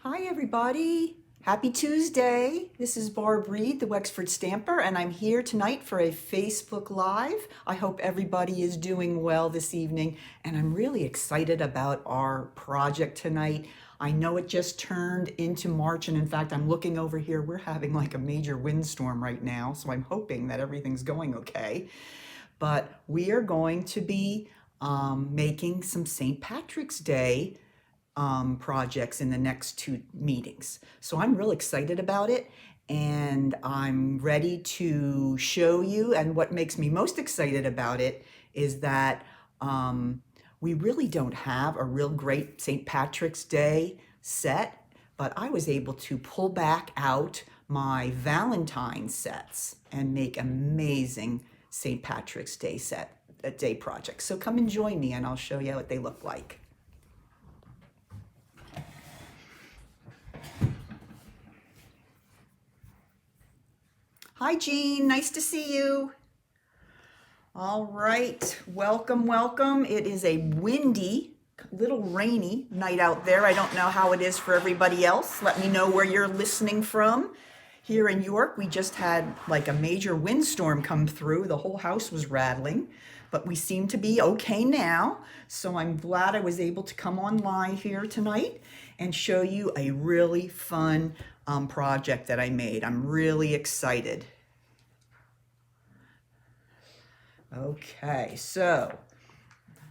Hi everybody, happy Tuesday. This is Barb Reed, the Wexford Stamper, and I'm here tonight for a Facebook Live. I hope everybody is doing well this evening, and I'm really excited about our project tonight. I know it just turned into March, and in fact, I'm looking over here, we're having like a major windstorm right now, so I'm hoping that everything's going okay. But we are going to be making some St. Patrick's Day projects in the next two meetings. So I'm real excited about it and I'm ready to show you. And what makes me most excited about it is that we really don't have a real great St. Patrick's Day set, but I was able to pull back out my Valentine sets and make amazing St. Patrick's Day day projects. So come and join me and I'll show you what they look like. Hi, Jean. Nice to see you. All right. Welcome, welcome. It is a windy, little rainy night out there. I don't know how it is for everybody else. Let me know where you're listening from. Here in York, we just had like a major windstorm come through. The whole house was rattling, but we seem to be okay now. So I'm glad I was able to come online here tonight and show you a really fun project that I made. I'm really excited. Okay, so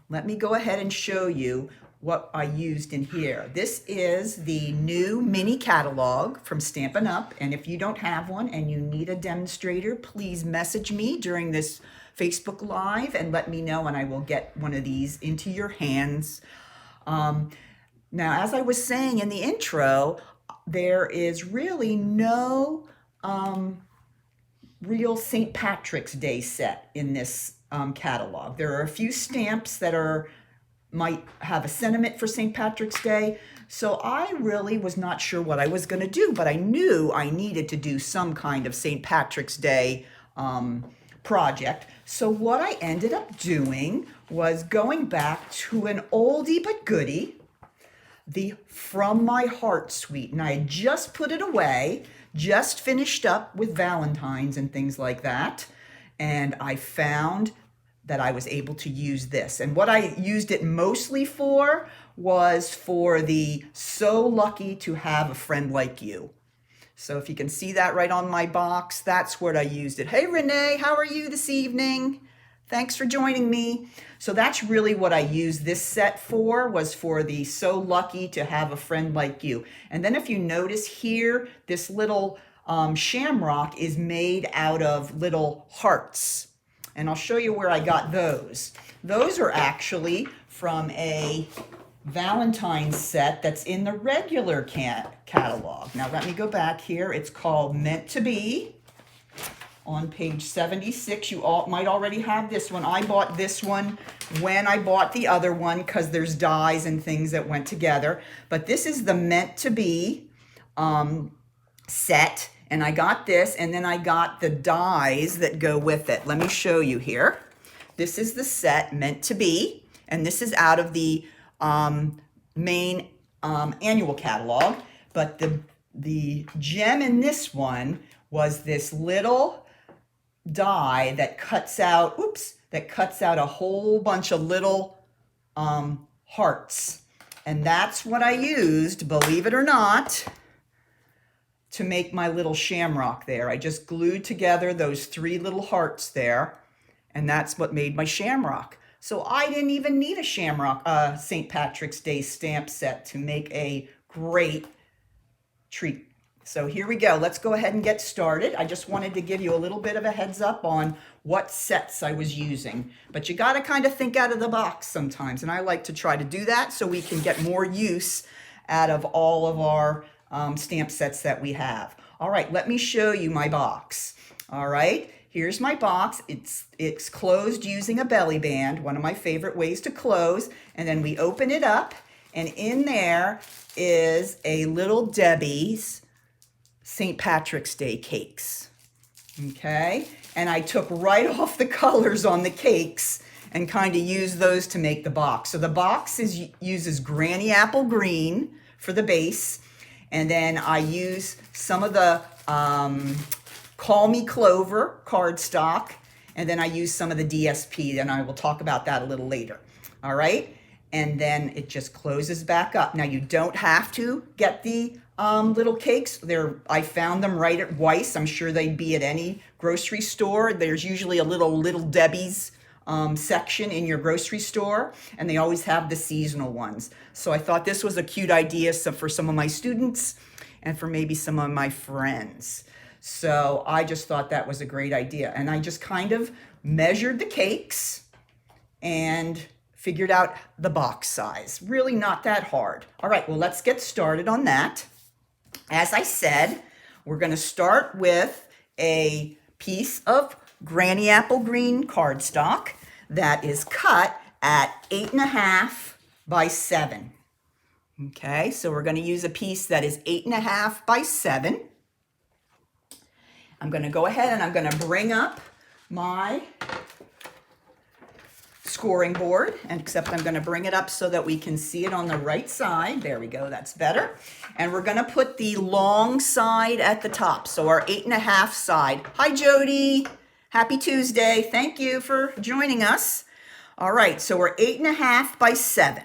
let me go ahead and show you what I used in here. This is the new mini catalog from Stampin' Up! And if you don't have one and you need a demonstrator, please message me during this Facebook Live and let me know and I will get one of these into your hands. Now, as I was saying in the intro, there is really no real St. Patrick's Day set in this catalog. There are a few stamps that might have a sentiment for St. Patrick's Day. So I really was not sure what I was going to do, but I knew I needed to do some kind of St. Patrick's Day project. So what I ended up doing was going back to an oldie but goodie, the From My Heart suite. And I had just put it away, just finished up with Valentines and things like that. And I found that I was able to use this. And what I used it mostly for was for the So Lucky to Have a Friend Like You. So if you can see that right on my box, that's what I used it. Hey, Renee, how are you this evening? Thanks for joining me. So that's really what I used this set for, was for the So Lucky to Have a Friend Like You. And then if you notice here, this little shamrock is made out of little hearts. And I'll show you where I got those. Those are actually from a Valentine set that's in the regular catalog. Now let me go back here. It's called Meant to Be. On page 76, you might already have this one. I bought this one when I bought the other one because there's dies and things that went together. But this is the Meant to Be set. And I got this, and then I got the dies that go with it. Let me show you here. This is the set Meant to Be, and this is out of the main annual catalog. But the gem in this one was this little die that cuts out, a whole bunch of little hearts. And that's what I used, believe it or not, to make my little shamrock there. I just glued together those three little hearts there, and that's what made my shamrock. So I didn't even need a shamrock, St. Patrick's Day stamp set to make a great treat. So here we go. Let's go ahead and get started. I just wanted to give you a little bit of a heads up on what sets I was using. But you got to kind of think out of the box sometimes, and I like to try to do that so we can get more use out of all of our stamp sets that we have. All right, let me show you my box. All right, here's my box. It's closed using a belly band, one of my favorite ways to close. And then we open it up, and in there is a Little Debbie's St. Patrick's Day cakes. Okay, and I took right off the colors on the cakes and kind of used those to make the box. So the box uses Granny Apple Green for the base. And then I use some of the Call Me Clover cardstock, and then I use some of the DSP, and I will talk about that a little later. All right, and then it just closes back up. Now you don't have to get the little cakes. I found them right at Weiss. I'm sure they'd be at any grocery store. There's usually a Little Debbie's section in your grocery store, and they always have the seasonal ones. So I thought this was a cute idea for some of my students and for maybe some of my friends. So I just thought that was a great idea. And I just kind of measured the cakes and figured out the box size. Really not that hard. All right, well, let's get started on that. As I said, we're going to start with a piece of Granny Apple Green cardstock that is cut at 8.5 by 7. Okay, so we're going to use a piece that is 8.5 by 7. I'm going to go ahead and I'm going to bring up my scoring board, and except I'm going to bring it up so that we can see it on the right side. There we go, that's better. And we're going to put the long side at the top, so our 8.5 side. Hi Jody, happy Tuesday. Thank you for joining us. All right, so we're 8.5 by 7.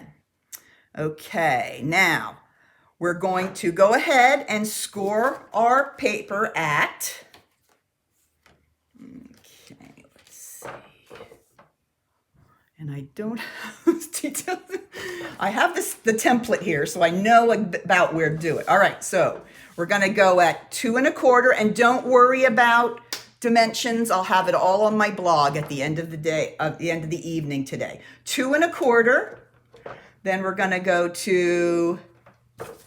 Okay, now we're going to go ahead and score our paper at, and I don't have details. I have the template here, so I know about where to do it. All right, so we're gonna go at 2 1/4, and don't worry about dimensions. I'll have it all on my blog at the end of the day, at the end of the evening today. 2 1/4, then we're gonna go to,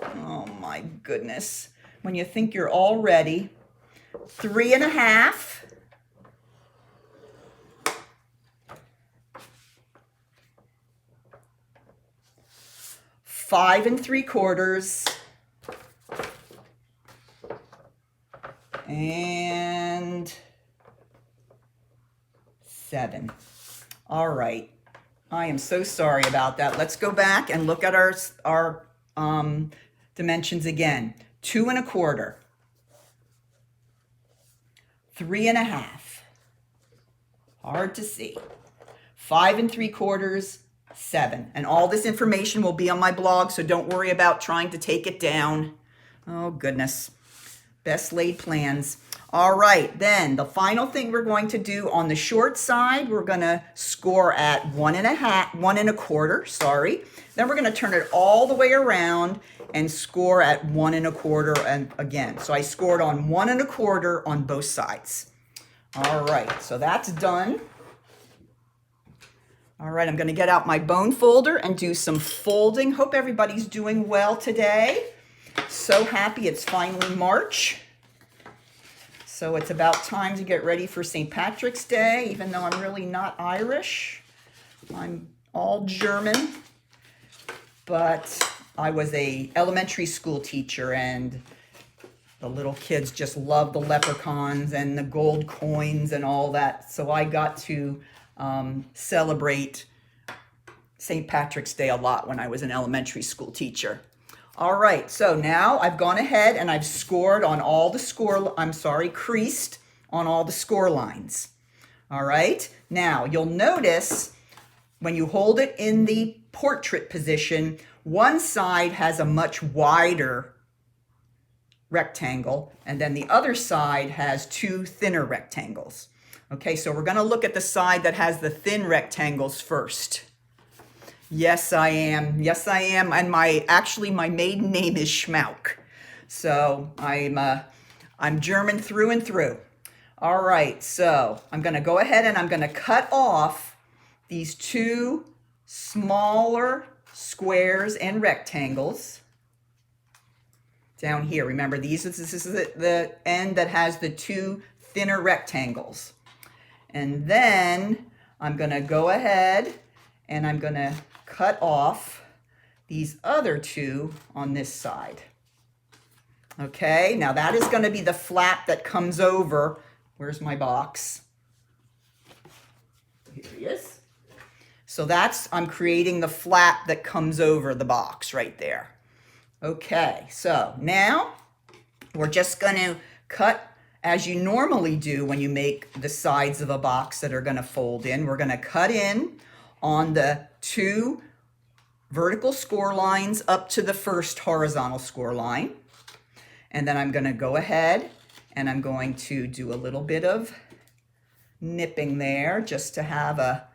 oh my goodness, when you think you're all ready, 3 1/2, 5 3/4, and 7. All right, I am so sorry about that. Let's go back and look at our dimensions again. 2 1/4, 3 1/2, hard to see, 5 3/4, 7. And all this information will be on my blog, so don't worry about trying to take it down. Oh goodness, best laid plans. All right, then the final thing we're going to do on the short side, we're going to score at 1 1/4, sorry. Then we're going to turn it all the way around and score at 1 1/4, and again. So I scored on 1 1/4 on both sides. All right, so that's done. All right, I'm going to get out my bone folder and do some folding. Hope everybody's doing well today. So happy it's finally March. So it's about time to get ready for St. Patrick's Day, even though I'm really not Irish. I'm all German, but I was an elementary school teacher, and the little kids just loved the leprechauns and the gold coins and all that. So I got to celebrate St. Patrick's Day a lot when I was an elementary school teacher. All right, so now I've gone ahead and I've scored on all the creased on all the score lines. All right, now you'll notice when you hold it in the portrait position, one side has a much wider rectangle, and then the other side has 2 thinner rectangles. Okay, so we're going to look at the side that has the thin rectangles first. Yes, I am. Yes, I am. And my maiden name is Schmauk. So I'm German through and through. All right, so I'm going to go ahead and I'm going to cut off these 2 smaller squares and rectangles down here. Remember, this is the end that has the 2 thinner rectangles. And then I'm going to go ahead and I'm going to cut off these other 2 on this side. Okay, now that is going to be the flap that comes over. Where's my box? Here he is. So I'm creating the flap that comes over the box right there. Okay, so now we're just going to cut as you normally do when you make the sides of a box that are going to fold in. We're going to cut in on the 2 vertical score lines up to the first horizontal score line. And then I'm going to go ahead and I'm going to do a little bit of nipping there just to have a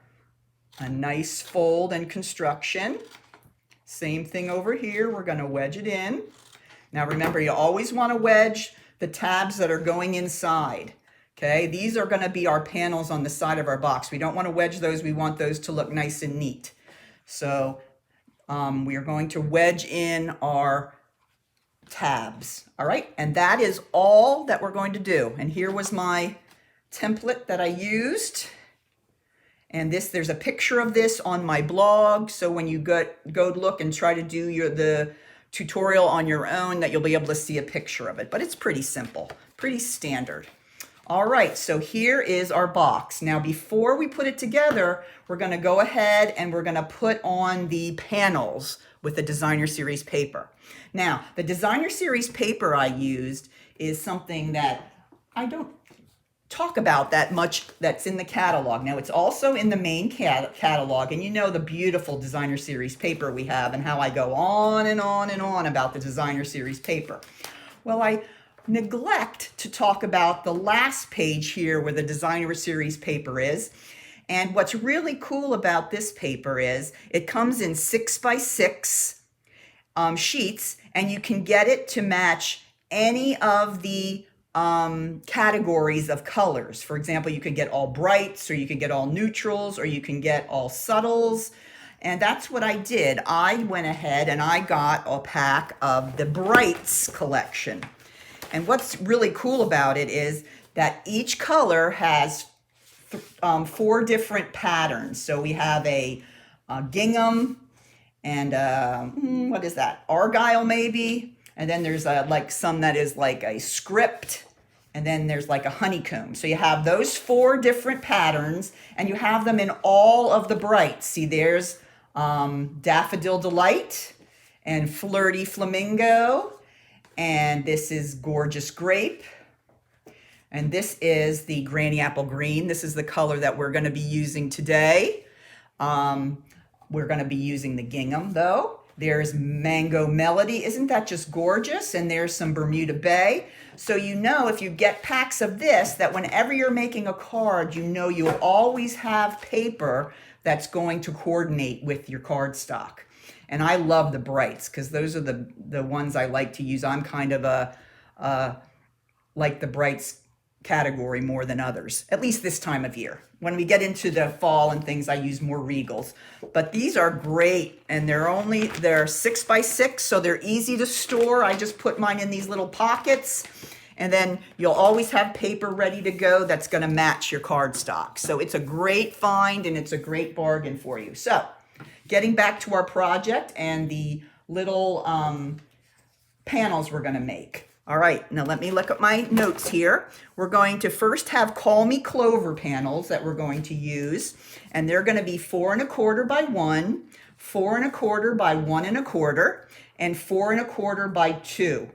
nice fold and construction. Same thing over here. We're going to wedge it in. Now remember, you always want to wedge the tabs that are going inside. Okay, these are going to be our panels on the side of our box. We don't want to wedge those. We want those to look nice and neat. So we are going to wedge in our tabs. All right, and that is all that we're going to do. And here was my template that I used. And there's a picture of this on my blog. So when you go look and try to do the tutorial on your own, that you'll be able to see a picture of it. But it's pretty simple, pretty standard. All right, so here is our box. Now, before we put it together, we're going to go ahead and we're going to put on the panels with the Designer Series paper. Now, the Designer Series paper I used is something that I don't talk about that much that's in the catalog. Now, it's also in the main catalog, and you know the beautiful Designer Series paper we have and how I go on and on and on about the Designer Series paper. Well, I neglect to talk about the last page here where the Designer Series paper is. And what's really cool about this paper is it comes in 6x6 sheets, and you can get it to match any of the categories of colors. For example, you could get all brights, or you could get all neutrals, or you can get all subtles. And that's what I did. I went ahead and I got a pack of the Brights collection. And what's really cool about it is that each color has 4 different patterns. So we have a gingham and what is that? Argyle maybe. And then there's like some that is like a script. And then there's like a honeycomb. So you have those 4 different patterns, and you have them in all of the Brights. See, there's Daffodil Delight and Flirty Flamingo. And this is Gorgeous Grape. And this is the Granny Apple Green. This is the color that we're going to be using today. We're going to be using the gingham, though. There's Mango Melody. Isn't that just gorgeous? And there's some Bermuda Bay. So you know, if you get packs of this, that whenever you're making a card, you know you'll always have paper that's going to coordinate with your cardstock. And I love the Brights because those are the ones I like to use. I'm kind of like the Brights category more than others, at least this time of year. When we get into the fall and things, I use more Regals. But these are great, and they're 6x6, so they're easy to store. I just put mine in these little pockets, and then you'll always have paper ready to go that's going to match your cardstock. So it's a great find, and it's a great bargain for you. So getting back to our project and the little panels we're going to make. All right, now let me look at my notes here. We're going to first have Call Me Clover panels that we're going to use, and they're going to be 4 1/4 by 1, 4 1/4 by 1 1/4, and 4 1/4 by 2.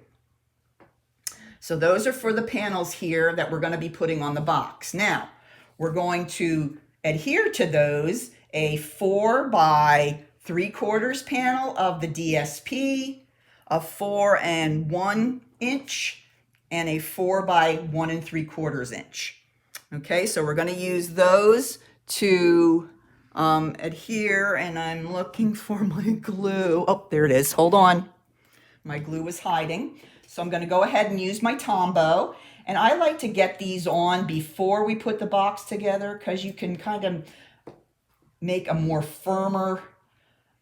So those are for the panels here that we're going to be putting on the box. Now, we're going to adhere to those a 4 by 3/4 panel of the DSP, a 4 1 inch, and a 4 by 1 3/4 inch. Okay, so we're going to use those to adhere, and I'm looking for my glue. Oh, there it is. Hold on. My glue was hiding. So I'm going to go ahead and use my Tombow. And I like to get these on before we put the box together because you can kind of make a more firmer,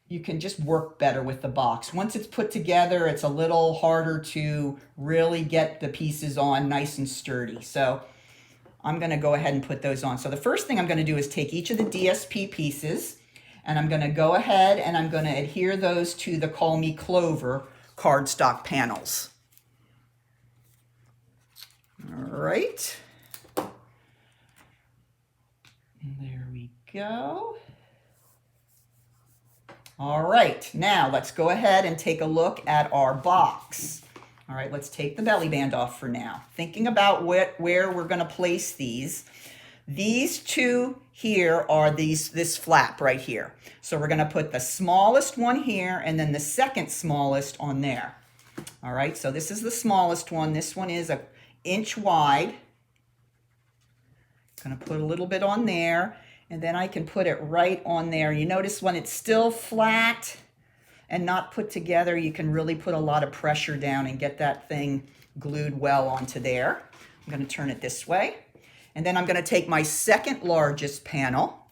you can just work better with the box. Once it's put together, it's a little harder to really get the pieces on nice and sturdy. So I'm going to go ahead and put those on. So the first thing I'm going to do is take each of the DSP pieces, and I'm going to go ahead and I'm going to adhere those to the Call Me Clover cardstock panels. All right. There we go. All right, now let's go ahead and take a look at our box. All right, let's take the belly band off for now. Thinking about where we're going to place these. These two here are this flap right here. So we're going to put the smallest one here and then the second smallest on there. All right, so this is the smallest one. This one is 1 inch wide. Going to put a little bit on there, and then I can put it right on there. You notice when it's still flat and not put together, you can really put a lot of pressure down and get that thing glued well onto there. I'm going to turn it this way. And then I'm going to take my second largest panel,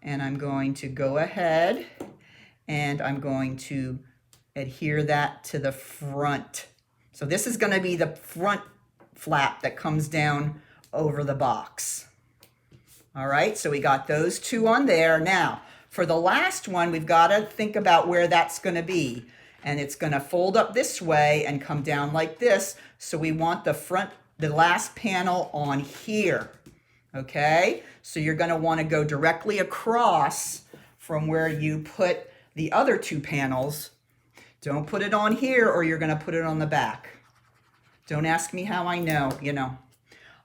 and I'm going to go ahead and I'm going to adhere that to the front. So this is going to be the front flap that comes down over the box. All right, so we got those two on there. Now, for the last one, we've got to think about where that's going to be. And it's going to fold up this way and come down like this. So we want the last panel on here. Okay, so you're going to want to go directly across from where you put the other two panels. Don't put it on here or you're going to put it on the back. Don't ask me how I know, you know.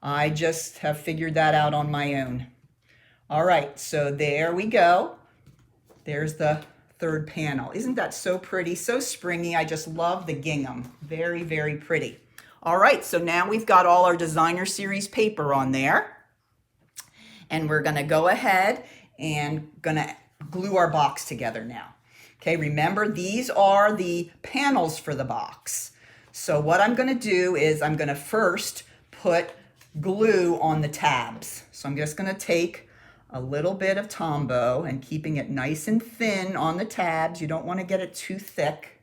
I just have figured that out on my own. All right, so there we go. There's the third panel. Isn't that so pretty, so springy? I just love the gingham. Very, very pretty. All right, so now we've got all our designer series paper on there. And we're gonna go ahead and gonna glue our box together now. Okay, remember these are the panels for the box. So what I'm gonna do is I'm gonna first put glue on the tabs. So I'm just going to take a little bit of Tombow and keeping it nice and thin on the tabs. You don't want to get it too thick.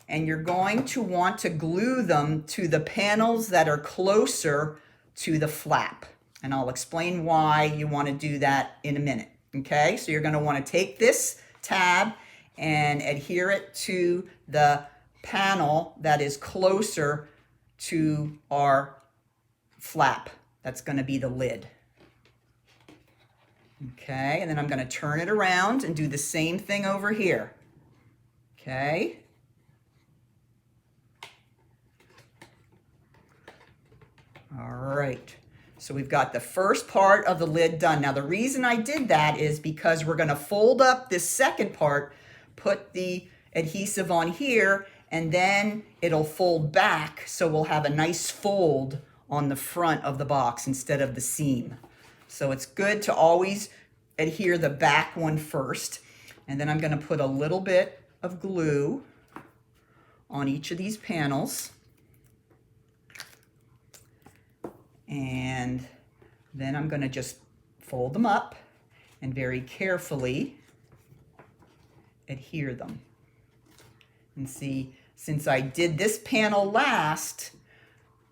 And you're going to want to glue them to the panels that are closer to the flap. And I'll explain why you want to do that in a minute. Okay, so you're going to want to take this tab and adhere it to the panel that is closer to our flap. That's going to be the lid. Okay, and then I'm going to turn it around and do the same thing over here. Okay. All right. So we've got the first part of the lid done. Now the reason I did that is because we're going to fold up this second part, put the adhesive on here, and then it'll fold back so we'll have a nice fold on the front of the box instead of the seam. So it's good to always adhere the back one first. And then I'm going to put a little bit of glue on each of these panels. And then I'm going to just fold them up and very carefully adhere them. And see, since I did this panel last,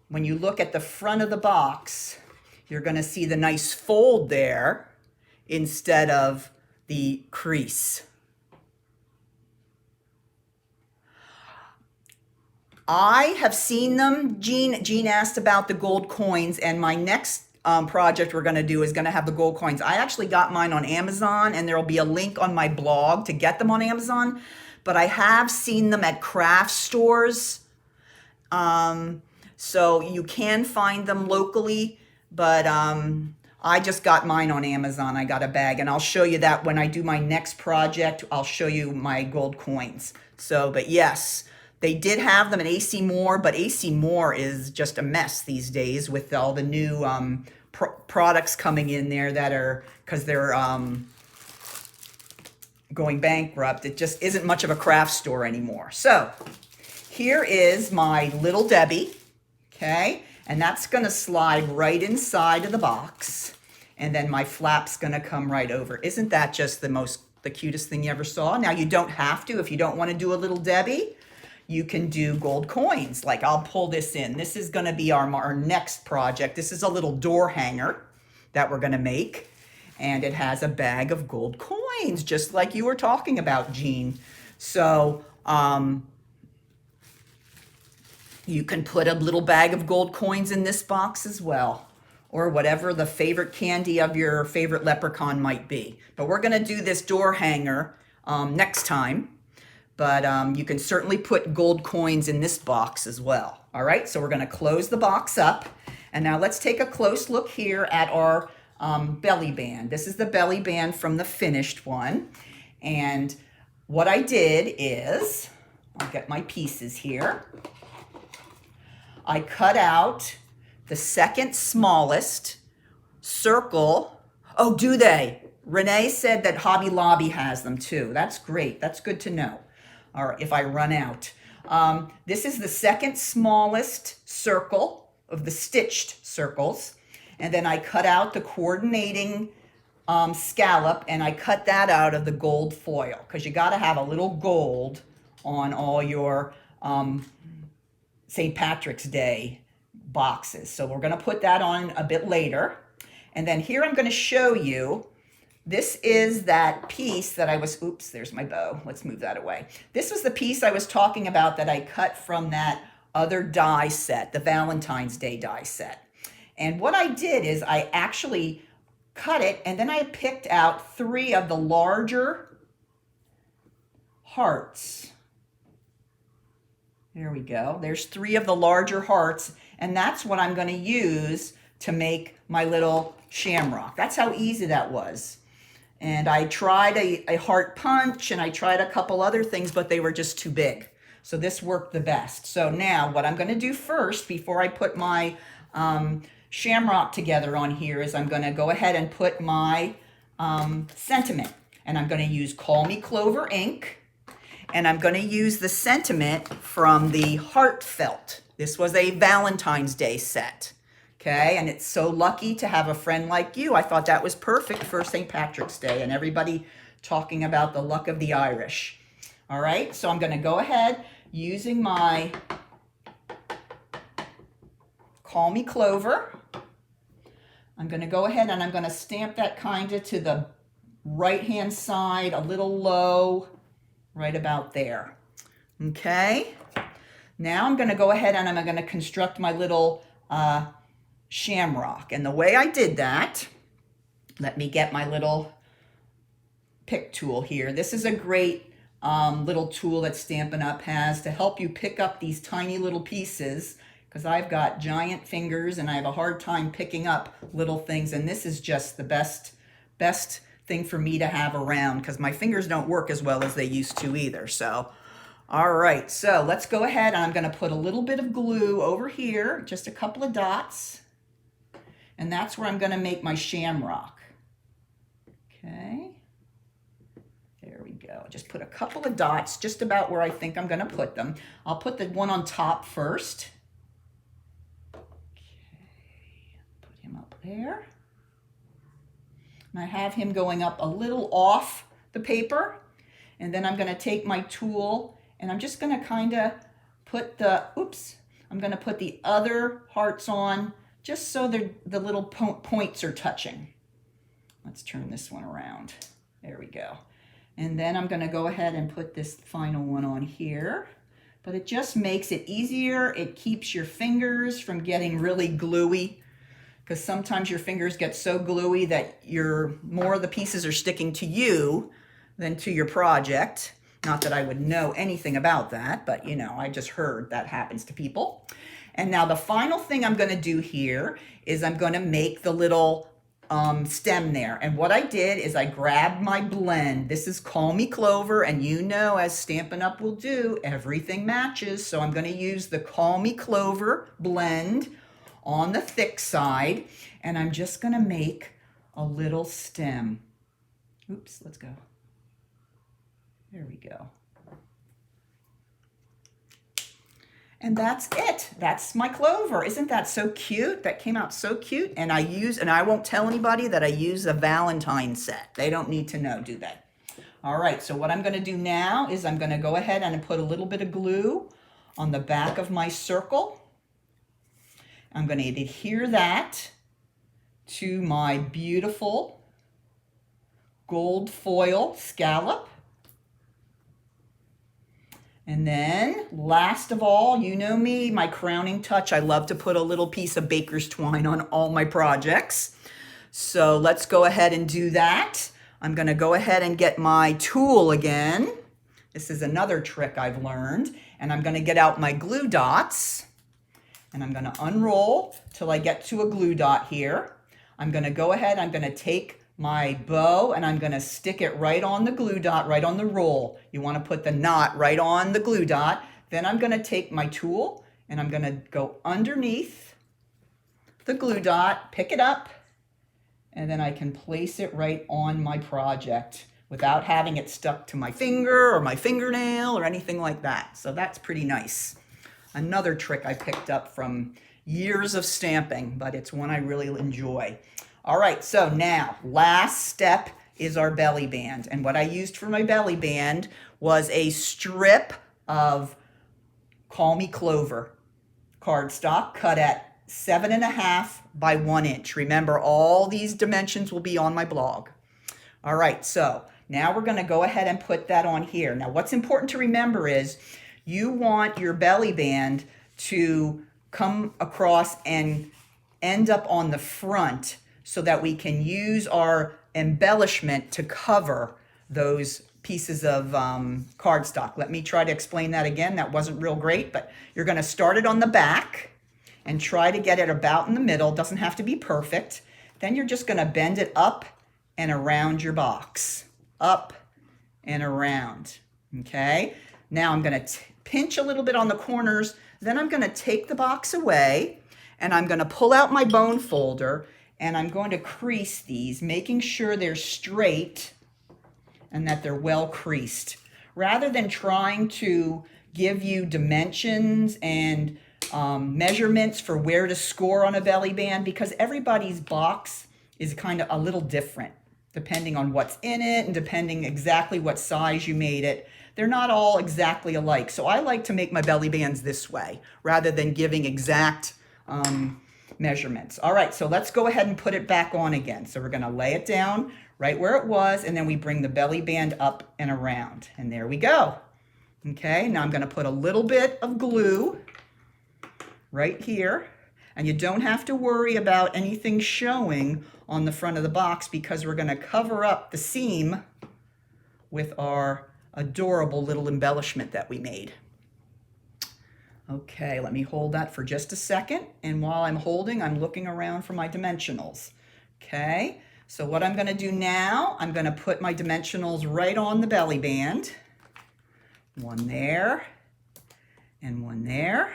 when you look at the front of the box, you're going to see the nice fold there instead of the crease. I have seen them. Jean asked about the gold coins, and my next project we're going to do is going to have the gold coins. I actually got mine on Amazon, and there will be a link on my blog to get them on Amazon, but I have seen them at craft stores. So you can find them locally, but I just got mine on Amazon. I got a bag, and I'll show you that when I do my next project. I'll show you my gold coins. So, but yes, they did have them at AC Moore, but AC Moore is just a mess these days with all the new products coming in there that are, because they're going bankrupt. It just isn't much of a craft store anymore. So here is my Little Debbie. Okay, and that's going to slide right inside of the box, and then my flap's going to come right over. Isn't that just the cutest thing you ever saw? Now you don't have to. If you don't want to do a Little Debbie, you can do gold coins. Like I'll pull this in. This is going to be our next project. This is a little door hanger that we're going to make, and it has a bag of gold coins, just like you were talking about, Jean. So you can put a little bag of gold coins in this box as well. or whatever the favorite candy of your favorite leprechaun might be. But we're gonna do this door hanger next time. But you can certainly put gold coins in this box as well. All right, so we're gonna close the box up. And now let's take a close look here at our belly band. This is the belly band from the finished one. And what I did is, I'll get my pieces here. I cut out the second smallest circle. Oh, do they? Renee said that Hobby Lobby has them too. That's great. That's good to know. All right, if I run out. This is the second smallest circle of the stitched circles. And then I cut out the coordinating scallop, and I cut that out of the gold foil because you got to have a little gold on all your St. Patrick's Day boxes. So we're going to put that on a bit later. And then here I'm going to show you, this is that piece that I was, oops, there's my bow. Let's move that away. This was the piece I was talking about that I cut from that other die set, the Valentine's Day die set. And what I did is I actually cut it, and then I picked out 3 of the larger hearts. There we go. There's 3 of the larger hearts, and that's what I'm going to use to make my little shamrock. That's how easy that was. And I tried a heart punch, and I tried a couple other things, but they were just too big. So this worked the best. So now what I'm going to do first, before I put my shamrock together on here, is I'm going to go ahead and put my sentiment. And I'm going to use Call Me Clover ink. And I'm going to use the sentiment from the Heartfelt. This was a Valentine's Day set. Okay, and it's so lucky to have a friend like you. I thought that was perfect for St. Patrick's Day and everybody talking about the luck of the Irish. All right, so I'm going to go ahead using my Call Me Clover. I'm going to go ahead and I'm going to stamp that kind of to the right-hand side, a little low, right about there. Okay, now I'm going to go ahead and I'm going to construct my little shamrock. And the way I did that, let me get my little pick tool here. This is a great little tool that Stampin' Up! Has to help you pick up these tiny little pieces, because I've got giant fingers and I have a hard time picking up little things, and this is just the best thing for me to have around because my fingers don't work as well as they used to either. So all right, so let's go ahead and I'm going to put a little bit of glue over here, just a couple of dots. And that's where I'm going to make my shamrock. Okay. There we go. Just put a couple of dots just about where I think I'm going to put them. I'll put the one on top first. Okay. Put him up there. And I have him going up a little off the paper. And then I'm going to take my tool and I'm just going to kind of put the, I'm going to put the other hearts on just so the little points are touching. Let's turn this one around. There we go. And then I'm going to go ahead and put this final one on here. But it just makes it easier. It keeps your fingers from getting really gluey, because sometimes your fingers get so gluey that more of the pieces are sticking to you than to your project. Not that I would know anything about that, but you know, I just heard that happens to people. And now the final thing I'm going to do here is I'm going to make the little stem there. And what I did is I grabbed my blend. This is Call Me Clover, and you know, as Stampin' Up! Will do, everything matches. So I'm going to use the Call Me Clover blend on the thick side, and I'm just going to make a little stem. Oops, let's go. There we go. And that's it. That's my clover. Isn't that so cute? That came out so cute. And I won't tell anybody that I use a Valentine set. They don't need to know, do they? All right, so what I'm going to do now is I'm going to go ahead and put a little bit of glue on the back of my circle. I'm going to adhere that to my beautiful gold foil scallop. And then last of all, you know me, my crowning touch, I love to put a little piece of baker's twine on all my projects. So let's go ahead and do that. I'm going to go ahead and get my tool again. This is another trick I've learned. And I'm going to get out my glue dots. And I'm going to unroll till I get to a glue dot here. I'm going to go ahead, I'm going to take my bow and I'm going to stick it right on the glue dot, right on the roll. You want to put the knot right on the glue dot. Then I'm going to take my tool and I'm going to go underneath the glue dot, pick it up, and then I can place it right on my project without having it stuck to my finger or my fingernail or anything like that. So that's pretty nice. Another trick I picked up from years of stamping, but it's one I really enjoy. All right, so now last step is our belly band. And what I used for my belly band was a strip of Call Me Clover cardstock cut at 7.5 by 1 inch. Remember, all these dimensions will be on my blog. All right, so now we're going to go ahead and put that on here. Now, what's important to remember is you want your belly band to come across and end up on the front so that we can use our embellishment to cover those pieces of cardstock. Let me try to explain that again. That wasn't real great, but you're going to start it on the back and try to get it about in the middle. It doesn't have to be perfect. Then you're just going to bend it up and around your box. Up and around. Okay? Now I'm going to pinch a little bit on the corners. Then I'm going to take the box away and I'm going to pull out my bone folder and I'm going to crease these, making sure they're straight and that they're well creased. Rather than trying to give you dimensions and measurements for where to score on a belly band, because everybody's box is kind of a little different depending on what's in it and depending exactly what size you made it. They're not all exactly alike. So I like to make my belly bands this way rather than giving exact measurements. All right, so let's go ahead and put it back on again. So we're going to lay it down right where it was, and then we bring the belly band up and around. And there we go. Okay, now I'm going to put a little bit of glue right here. And you don't have to worry about anything showing on the front of the box because we're going to cover up the seam with our adorable little embellishment that we made. Okay, let me hold that for just a second. And while I'm holding, I'm looking around for my dimensionals. Okay, so what I'm going to do now, I'm going to put my dimensionals right on the belly band. One there and one there.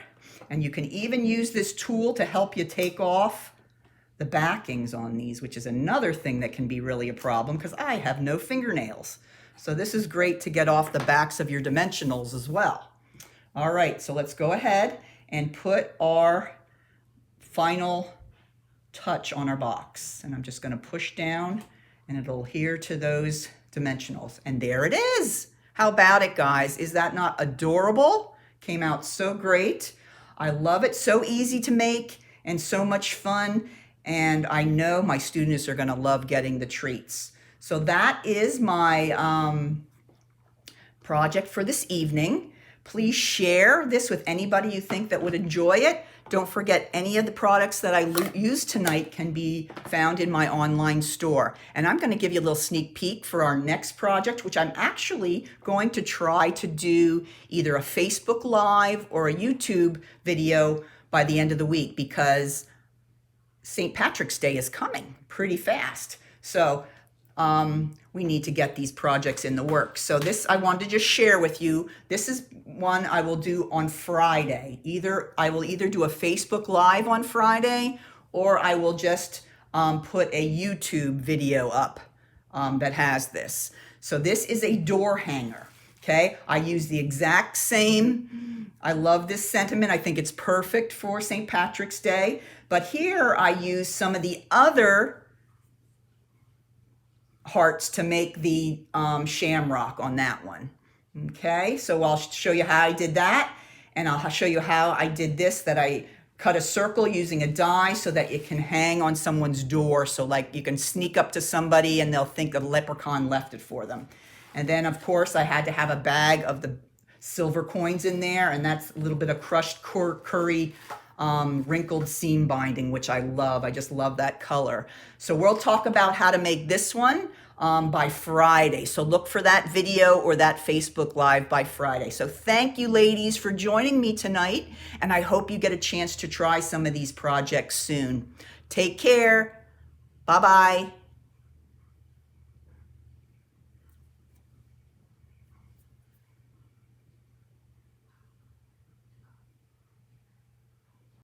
And you can even use this tool to help you take off the backings on these, which is another thing that can be really a problem because I have no fingernails. So this is great to get off the backs of your dimensionals as well. All right, so let's go ahead and put our final touch on our box. And I'm just going to push down and it'll adhere to those dimensionals. And there it is. How about it, guys? Is that not adorable? Came out so great. I love it. So easy to make and so much fun. And I know my students are going to love getting the treats. So that is my project for this evening. Please share this with anybody you think that would enjoy it. Don't forget, any of the products that I used tonight can be found in my online store. And I'm going to give you a little sneak peek for our next project, which I'm actually going to try to do either a Facebook Live or a YouTube video by the end of the week because St. Patrick's Day is coming pretty fast. So we need to get these projects in the works. So this I wanted to just share with you. This is one I will do on Friday. I will either do a Facebook Live on Friday or I will just put a YouTube video up that has this. So this is a door hanger. Okay, I use the exact same. I love this sentiment. I think it's perfect for St. Patrick's Day. But here I use some of the other hearts to make the shamrock on that one. Okay, so I'll show you how I did that, and I'll show you how I did this, that I cut a circle using a die so that it can hang on someone's door, so like you can sneak up to somebody and they'll think the leprechaun left it for them. And then of course I had to have a bag of the silver coins in there, and that's a little bit of crushed curry wrinkled seam binding, which I love. I just love that color. So we'll talk about how to make this one by Friday. So look for that video or that Facebook Live by Friday. So thank you, ladies, for joining me tonight, and I hope you get a chance to try some of these projects soon. Take care. Bye-bye.